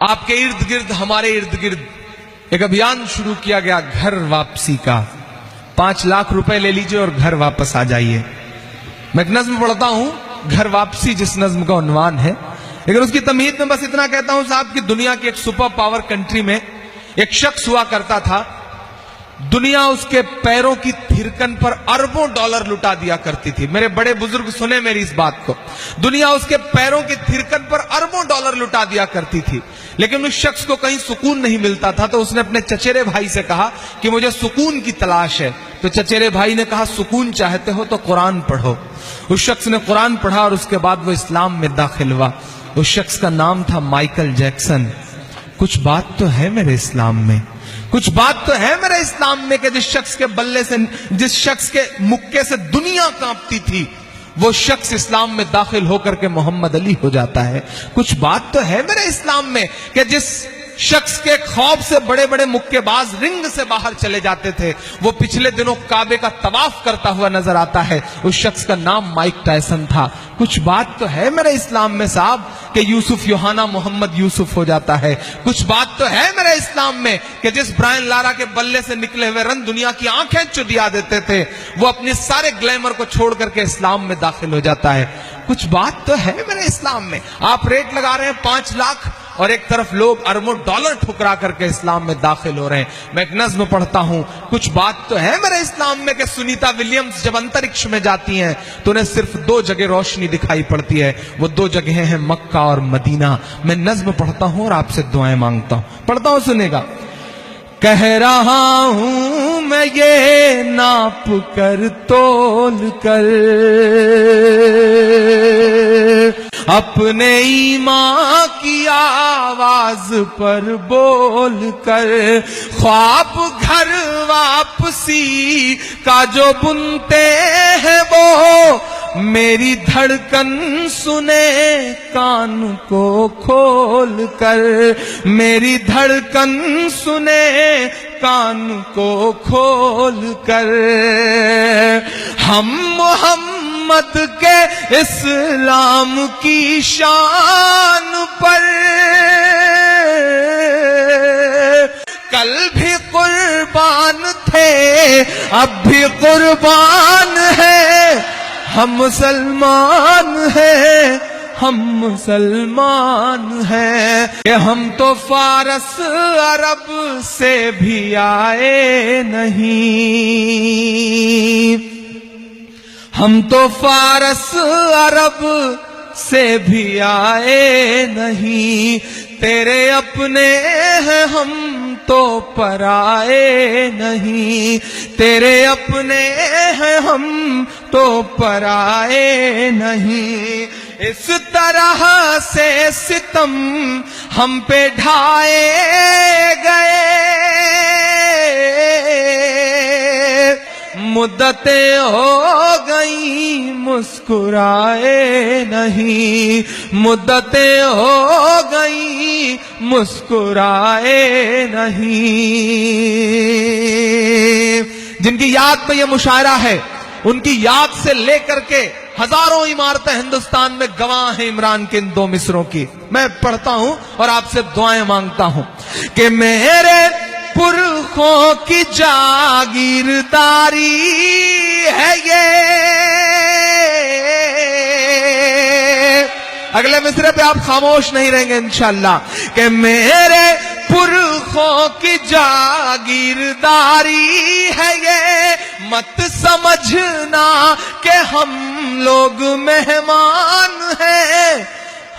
آپ کے ارد گرد، ہمارے ارد گرد ایک ابھیان شروع کیا گیا گھر واپسی کا. 5 لاکھ روپے لے لیجئے اور گھر واپس آ جائیے. میں ایک نظم پڑھتا ہوں، گھر واپسی جس نظم کا عنوان ہے، لیکن اس کی تمہید میں بس اتنا کہتا ہوں صاحب کہ دنیا کی ایک سپر پاور کنٹری میں ایک شخص ہوا کرتا تھا. دنیا اس کے پیروں کی تھرکن پر اربوں ڈالر لٹا دیا کرتی تھی. میرے بڑے بزرگ سنیں میری اس بات کو. دنیا اس کے پیروں کی تھرکن پر اربوں ڈالر لٹا دیا کرتی تھی، لیکن اس شخص کو کہیں سکون نہیں ملتا تھا. تو اس نے اپنے چچیرے بھائی سے کہا کہ مجھے سکون کی تلاش ہے. تو چچیرے بھائی نے کہا سکون چاہتے ہو تو قرآن پڑھو. اس شخص نے قرآن پڑھا اور اس کے بعد وہ اسلام میں داخل ہوا. اس شخص کا نام تھا مائیکل جیکسن. کچھ بات تو ہے میرے اسلام میں، کچھ بات تو ہے میرے اسلام میں کہ جس شخص کے بلے سے، جس شخص کے مکے سے دنیا کانپتی تھی، وہ شخص اسلام میں داخل ہو کر کے محمد علی ہو جاتا ہے. کچھ بات تو ہے میرے اسلام میں کہ جس شخص کے خوف سے بڑے بڑے مکے باز رنگ سے باہر چلے جاتے تھے، وہ پچھلے دنوں کعبے کا طواف کرتا ہوا نظر آتا ہے. اس شخص کا نام مائک ٹائسن تھا. کچھ بات تو ہے میرے اسلام میں صاحب کہ یوسف یوحنا محمد یوسف ہو جاتا ہے. کچھ بات تو ہے میرے اسلام میں کہ جس برائن لارا کے بلے سے نکلے ہوئے رن دنیا کی آنکھیں چدیا دیتے تھے، وہ اپنے سارے گلیمر کو چھوڑ کر کے اسلام میں داخل ہو جاتا ہے. کچھ بات تو ہے میرے اسلام میں. آپ ریٹ لگا رہے ہیں 5 لاکھ اور ایک طرف لوگ اربوں ڈالر ٹھکرا کر کے اسلام میں داخل ہو رہے ہیں. میں ایک نظم پڑھتا ہوں، کچھ بات تو ہے میرے اسلام میں کہ سنیتا ولیمز جب انترکش میں جاتی ہیں تو انہیں صرف 2 جگہ روشنی دکھائی پڑتی ہے. وہ 2 جگہیں ہیں مکہ اور مدینہ. میں نظم پڑھتا ہوں اور آپ سے دعائیں مانگتا ہوں. پڑھتا ہوں، سنے گا. کہہ رہا ہوں میں یہ ناپ کر تول کر، اپنے ایمان کی آواز پر بول کر، خواب گھر واپسی کا جو بنتے ہیں وہ میری دھڑکن سنے کان کو کھول کر، میری دھڑکن سنے کان کو کھول کر. ہم محمد کے اسلام کی شان پر کل بھی قربان تھے، اب بھی قربان ہیں. ہم مسلمان ہیں، ہم مسلمان ہیں کہ ہم تو فارس عرب سے بھی آئے نہیں. ہم تو فارس عرب سے بھی آئے نہیں. تیرے اپنے ہیں ہم تو پرائے نہیں. تیرے اپنے ہیں ہم تو پرائے نہیں. اس طرح سے ستم ہم پہ ڈھائے گئے، مدتیں ہو گئیں مسکرائے نہیں. مدتیں ہو گئیں مسکرائے نہیں. جن کی یاد میں یہ مشاعرہ ہے، ان کی یاد سے لے کر کے ہزاروں عمارتیں ہندوستان میں گواہ ہیں عمران کے ان 2 مصروں کی. میں پڑھتا ہوں اور آپ سے دعائیں مانگتا ہوں کہ میرے پرخوں کی جاگیرداری ہے یہ. اگلے مصرے پہ آپ خاموش نہیں رہیں گے انشاءاللہ. کہ میرے پرخوں کی جاگیرداری ہے یہ، مت سمجھنا کہ ہم لوگ مہمان ہیں.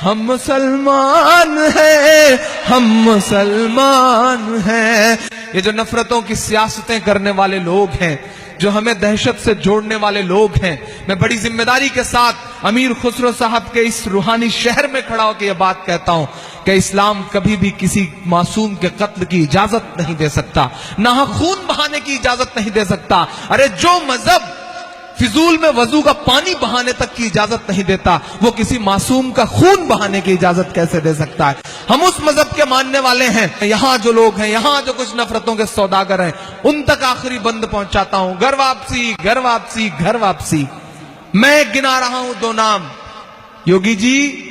ہم مسلمان ہیں، ہم مسلمان ہیں. یہ جو نفرتوں کی سیاستیں کرنے والے لوگ ہیں، جو ہمیں دہشت سے جوڑنے والے لوگ ہیں، میں بڑی ذمہ داری کے ساتھ امیر خسرو صاحب کے اس روحانی شہر میں کھڑا ہو کے یہ بات کہتا ہوں کہ اسلام کبھی بھی کسی معصوم کے قتل کی اجازت نہیں دے سکتا، نہ خون بہانے کی اجازت نہیں دے سکتا. ارے جو مذہب فضول میں وضو کا پانی بہانے تک کی اجازت نہیں دیتا، وہ کسی معصوم کا خون بہانے کی اجازت کیسے دے سکتا ہے؟ ہم اس مذہب کے ماننے والے ہیں. یہاں جو لوگ ہیں، یہاں جو کچھ نفرتوں کے سوداگر ہیں، ان تک آخری بند پہنچاتا ہوں. گھر واپسی، گھر واپسی، گھر واپسی. میں گنا رہا ہوں 2 نام، یوگی جی،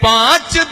5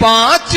5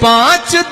5